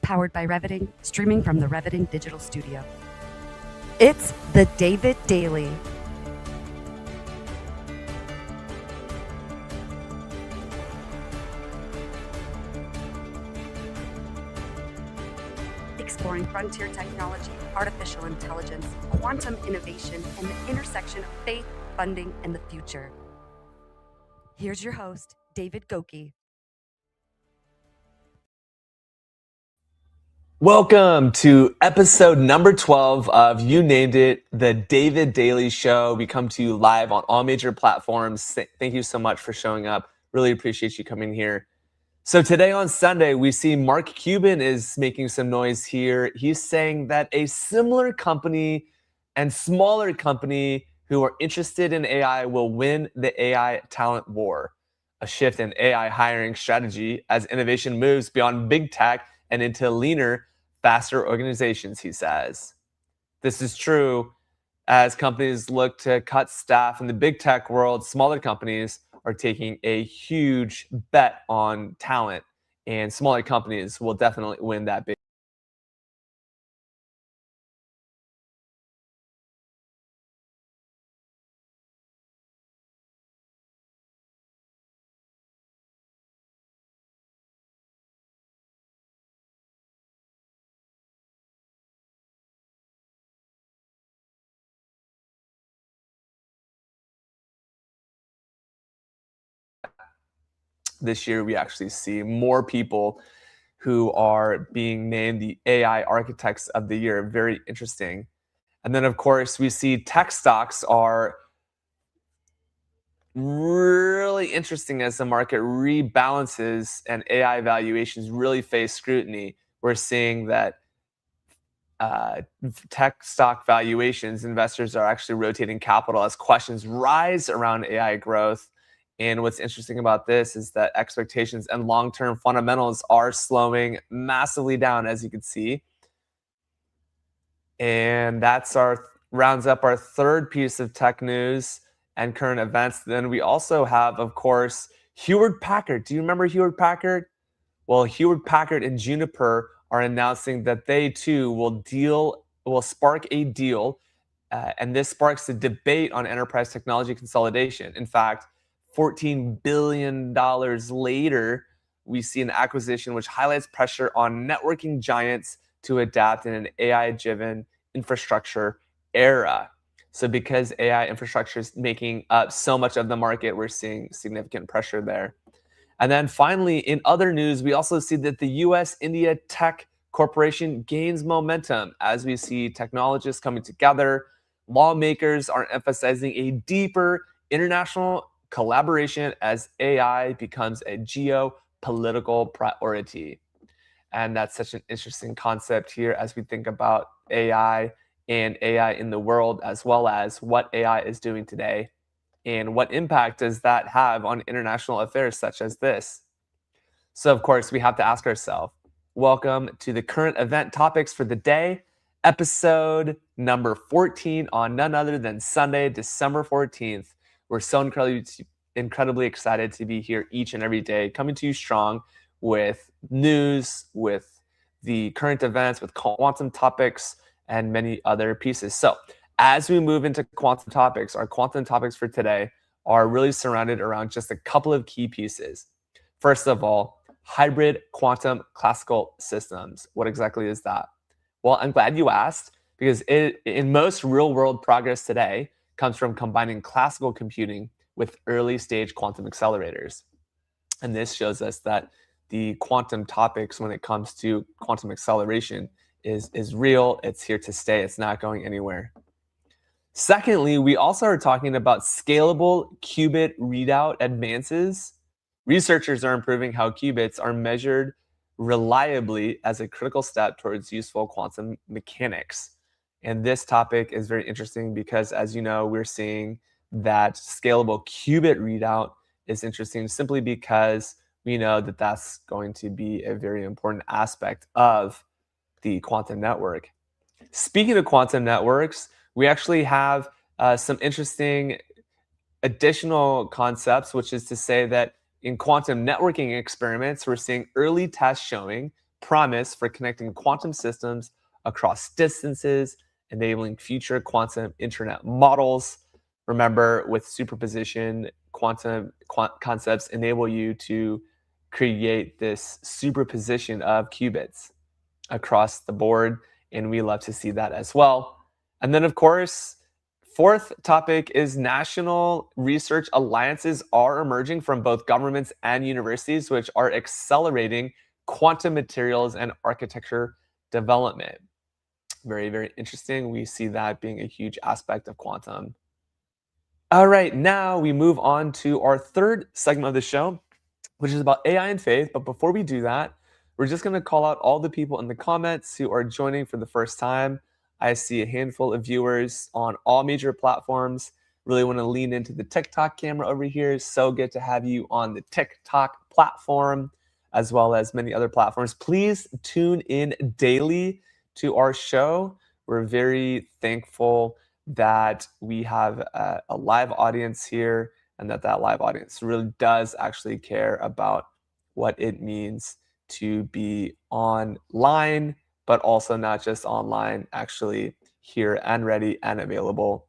powered by Reviting, streaming from the Reviting Digital Studio. It's the David Daily. Exploring frontier technology, artificial intelligence, quantum innovation, and the intersection of faith, funding, and the future. Here's your host, David Goecke. Welcome to episode number 12 of You Named It, the David Daily Show. We come to you live on all major platforms. Thank you so much for showing up. Really appreciate you coming here. So today on Sunday, we see Mark Cuban is making some noise here. He's saying that a similar company and smaller company who are interested in AI will win the AI talent war. A shift in AI hiring strategy as innovation moves beyond big tech and into leaner, faster organizations, he says. This is true as companies look to cut staff in the big tech world. Smaller companies are taking a huge bet on talent, and smaller companies will definitely win that big. This year, we actually see more people who are being named the AI Architects of the Year. Very interesting. And then, of course, we see tech stocks are really interesting as the market rebalances and AI valuations really face scrutiny. We're seeing that tech stock valuations, investors are actually rotating capital as questions rise around AI growth. And what's interesting about this is that expectations and long-term fundamentals are slowing massively down, as you can see. And that's rounds up our third piece of tech news and current events. Then we also have, of course, Hewlett-Packard. Do you remember Hewlett-Packard? Well, Hewlett-Packard and Juniper are announcing that they too will spark a deal, and this sparks a debate on enterprise technology consolidation. In fact, $14 billion later, we see an acquisition which highlights pressure on networking giants to adapt in an AI-driven infrastructure era. So because AI infrastructure is making up so much of the market, we're seeing significant pressure there. And then finally, in other news, we also see that the US-India Tech Corporation gains momentum as we see technologists coming together. Lawmakers are emphasizing a deeper international collaboration as AI becomes a geopolitical priority. And that's such an interesting concept here as we think about AI and AI in the world, as well as what AI is doing today. And what impact does that have on international affairs such as this? So, of course, we have to ask ourselves, welcome to the current event topics for the day, episode number 14 on none other than Sunday, December 14th. We're so incredibly excited to be here each and every day, coming to you strong with news, with the current events, with quantum topics, and many other pieces. So, as we move into quantum topics, our quantum topics for today are really surrounded around just a couple of key pieces. First of all, hybrid quantum classical systems. What exactly is that? Well, I'm glad you asked, because in most real-world progress today comes from combining classical computing with early-stage quantum accelerators. And this shows us that the quantum topics when it comes to quantum acceleration is real, it's here to stay, it's not going anywhere. Secondly, we also are talking about scalable qubit readout advances. Researchers are improving how qubits are measured reliably as a critical step towards useful quantum mechanics. And this topic is very interesting because, as you know, we're seeing that scalable qubit readout is interesting simply because we know that that's going to be a very important aspect of the quantum network. Speaking of quantum networks, we actually have some interesting additional concepts, which is to say that in quantum networking experiments, we're seeing early tests showing promise for connecting quantum systems across distances, enabling future quantum internet models. Remember, with superposition, quantum concepts enable you to create this superposition of qubits across the board, and we love to see that as well. And then, of course, fourth topic is national research alliances are emerging from both governments and universities, which are accelerating quantum materials and architecture development. Very, very interesting. We see that being a huge aspect of quantum. All right, now we move on to our third segment of the show, which is about AI and faith. But before we do that, we're just going to call out all the people in the comments who are joining for the first time. I see a handful of viewers on all major platforms. Really want to lean into the TikTok camera over here. So good to have you on the TikTok platform, as well as many other platforms. Please tune in daily to our show. We're very thankful that we have a live audience here, and that live audience really does actually care about what it means to be online, but also not just online, actually here and ready and available.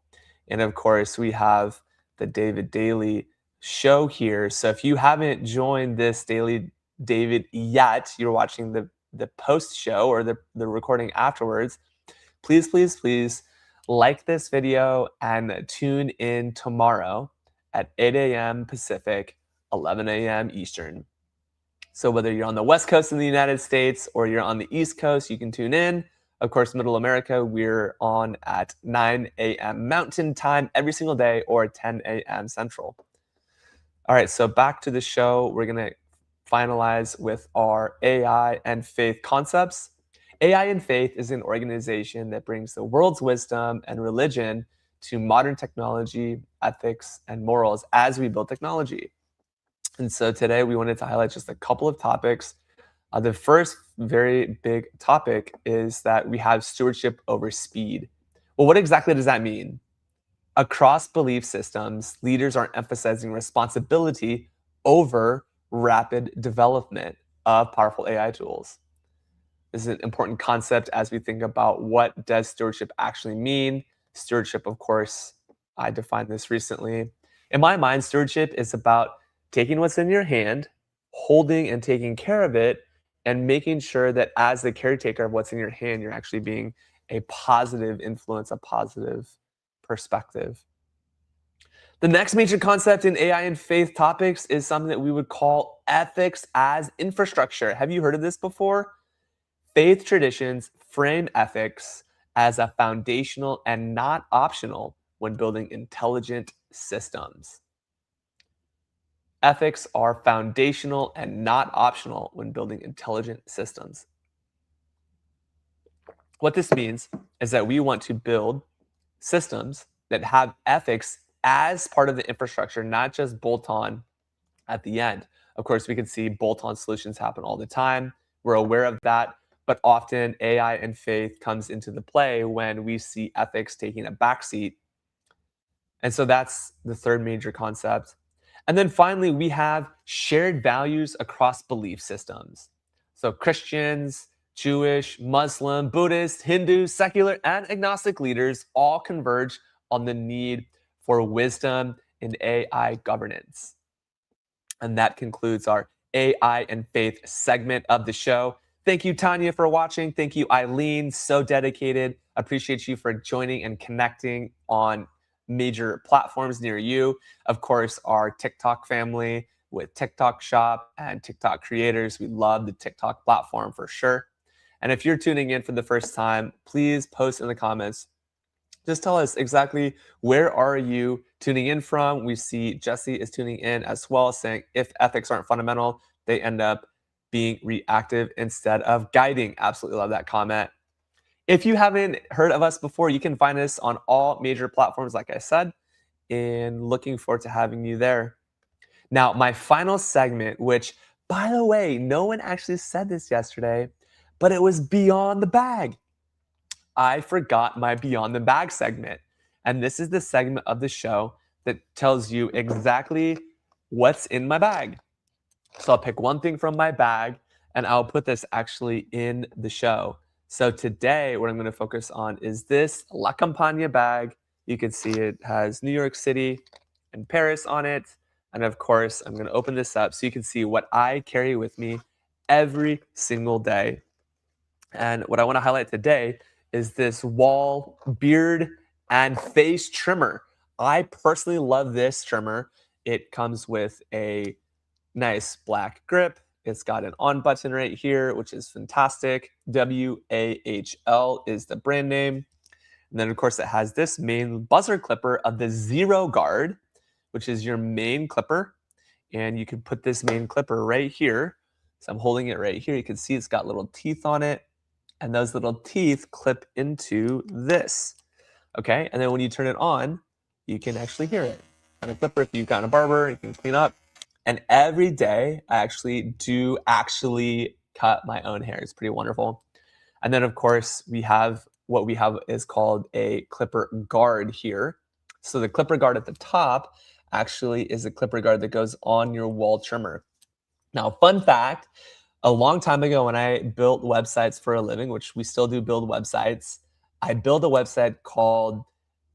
And of course, we have the David Daily show here. So if you haven't joined this Daily David yet, you're watching the post show or the recording afterwards, please like this video and tune in tomorrow at 8 a.m. Pacific, 11 a.m. Eastern. So whether you're on the West Coast of the United States or you're on the East Coast, you can tune in. Of course, Middle America, we're on at 9 a.m. Mountain Time every single day, or 10 a.m. Central. All right, so back to the show. We're going to finalize with our AI and faith concepts. AI and Faith is an organization that brings the world's wisdom and religion to modern technology, ethics, and morals as we build technology. And so today we wanted to highlight just a couple of topics. The first very big topic is that we have stewardship over speed. Well, what exactly does that mean? Across belief systems, leaders are emphasizing responsibility over rapid development of powerful AI tools. This is an important concept as we think about what does stewardship actually mean. Stewardship, of course, I defined this recently. In my mind, stewardship is about taking what's in your hand, holding and taking care of it, and making sure that as the caretaker of what's in your hand, you're actually being a positive influence, a positive perspective. The next major concept in AI and faith topics is something that we would call ethics as infrastructure. Have you heard of this before? Faith traditions frame ethics as a foundational and not optional when building intelligent systems. Ethics are foundational and not optional when building intelligent systems. What this means is that we want to build systems that have ethics as part of the infrastructure, not just bolt-on at the end. Of course, we can see bolt-on solutions happen all the time. We're aware of that. But often AI and faith comes into the play when we see ethics taking a backseat. And so that's the third major concept. And then finally, we have shared values across belief systems. So Christians, Jewish, Muslim, Buddhist, Hindu, secular, and agnostic leaders all converge on the need for wisdom in AI governance. And that concludes our AI and faith segment of the show. Thank you, Tanya, for watching. Thank you, Eileen, so dedicated. Appreciate you for joining and connecting on major platforms near you. Of course, our TikTok family with TikTok Shop and TikTok creators. We love the TikTok platform for sure. And if you're tuning in for the first time, please post in the comments. Just tell us exactly where are you tuning in from. We see Jesse is tuning in as well, saying if ethics aren't fundamental, they end up being reactive instead of guiding. Absolutely love that comment. If you haven't heard of us before, you can find us on all major platforms, like I said, and looking forward to having you there. Now, my final segment, which, by the way, no one actually said this yesterday, but it was Beyond the Bag. I forgot my Beyond the Bag segment. And this is the segment of the show that tells you exactly what's in my bag. So I'll pick one thing from my bag, and I'll put this actually in the show. So today, what I'm going to focus on is this La Campagna bag. You can see it has New York City and Paris on it. And of course, I'm going to open this up so you can see what I carry with me every single day. And what I want to highlight today is this wall beard and face trimmer. I personally love this trimmer. It comes with a nice black grip. It's got an on button right here, which is fantastic. WAHL is the brand name. And then, of course, it has this main buzzer clipper of the Zero Guard, which is your main clipper. And you can put this main clipper right here. So I'm holding it right here. You can see it's got little teeth on it. And those little teeth clip into this. Okay, and then when you turn it on, you can actually hear it. And a clipper, if you've got a barber, you can clean up. And every day, I actually cut my own hair. It's pretty wonderful. And then, of course, what we have is called a clipper guard here. So the clipper guard at the top actually is a clipper guard that goes on your wall trimmer. Now, fun fact, a long time ago when I built websites for a living, which we still do build websites, I built a website called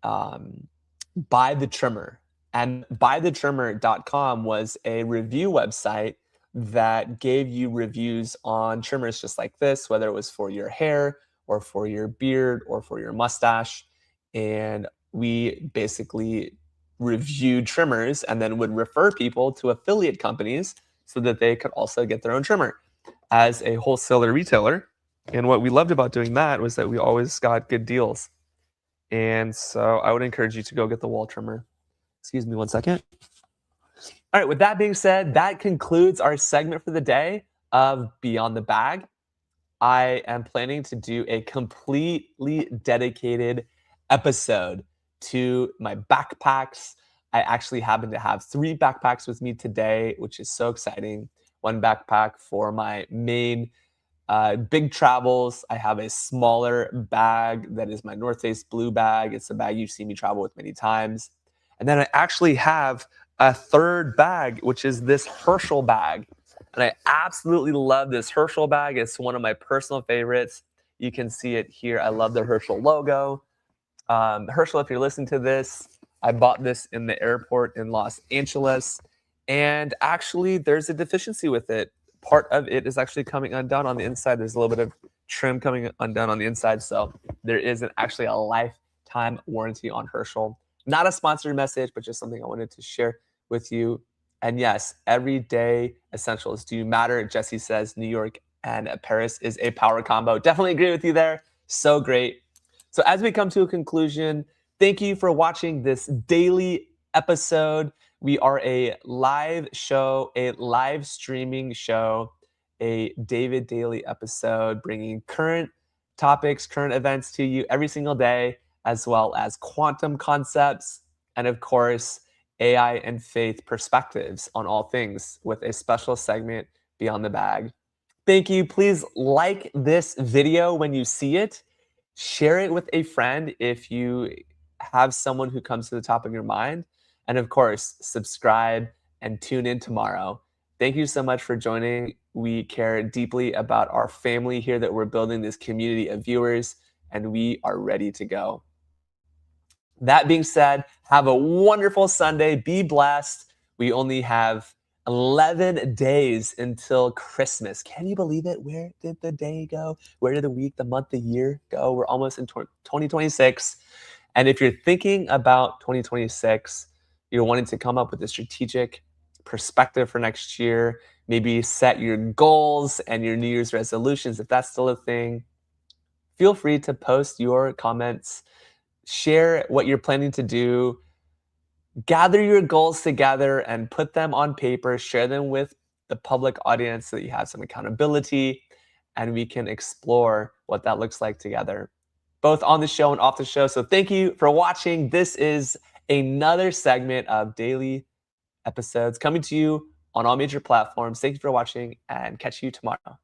Buy the Trimmer. And buythetrimmer.com was a review website that gave you reviews on trimmers just like this, whether it was for your hair or for your beard or for your mustache. And we basically reviewed trimmers and then would refer people to affiliate companies so that they could also get their own trimmer as a wholesaler retailer. And what we loved about doing that was that we always got good deals. And so I would encourage you to go get the wall trimmer. Excuse me one second. All right, with that being said, that concludes our segment for the day of Beyond the Bag. I am planning to do a completely dedicated episode to my backpacks. I actually happen to have 3 backpacks with me today, which is so exciting. 1 backpack for my main big travels. I have a smaller bag that is my North Face blue bag. It's a bag you've seen me travel with many times. And then I actually have a 3rd bag, which is this Herschel bag. And I absolutely love this Herschel bag. It's one of my personal favorites. You can see it here. I love the Herschel logo. Herschel, if you're listening to this, I bought this in the airport in Los Angeles. And actually, there's a deficiency with it. Part of it is actually coming undone on the inside. There's a little bit of trim coming undone on the inside. So there is actually a lifetime warranty on Herschel. Not a sponsored message, but just something I wanted to share with you. And yes, everyday essentials do matter. Jesse says New York and Paris is a power combo. Definitely agree with you there. So great. So as we come to a conclusion, thank you for watching this daily episode. We are a live show, a live streaming show, a David Daily episode, bringing current topics, current events to you every single day, as well as quantum concepts, and of course, AI and faith perspectives on all things with a special segment Beyond the Bag. Thank you. Please like this video when you see it. Share it with a friend if you have someone who comes to the top of your mind. And of course, subscribe and tune in tomorrow. Thank you so much for joining. We care deeply about our family here that we're building this community of viewers, and we are ready to go. That being said, have a wonderful Sunday. Be blessed. We only have 11 days until Christmas. Can you believe it? Where did the day go? Where did the week, the month, the year go? We're almost in 2026. And if you're thinking about 2026, you're wanting to come up with a strategic perspective for next year, maybe set your goals and your New Year's resolutions, if that's still a thing, feel free to post your comments. Share what you're planning to do. Gather your goals together and put them on paper. Share them with the public audience so that you have some accountability, and we can explore what that looks like together, both on the show and off the show. So thank you for watching. This is another segment of daily episodes coming to you on all major platforms. Thank you for watching, and catch you tomorrow.